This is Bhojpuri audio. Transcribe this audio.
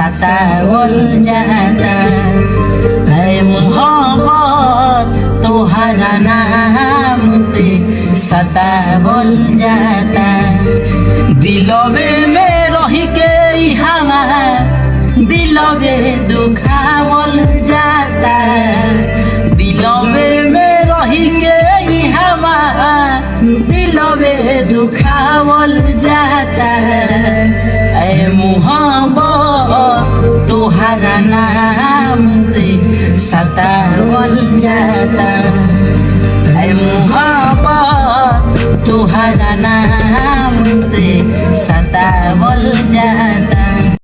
सतावल जाता है मोहब्बत तुम्हारा नाम से सतावल जाता दिलवे में रही के हमारा दिलवे दुखावल जाता दिलवे में रही के हमारा दिलवे दुखावल जाता ऐ मोहब्बत तुम्हारा नाम से सतावल जाता ऐ मोहब्बत तुम्हारा नाम से सतावल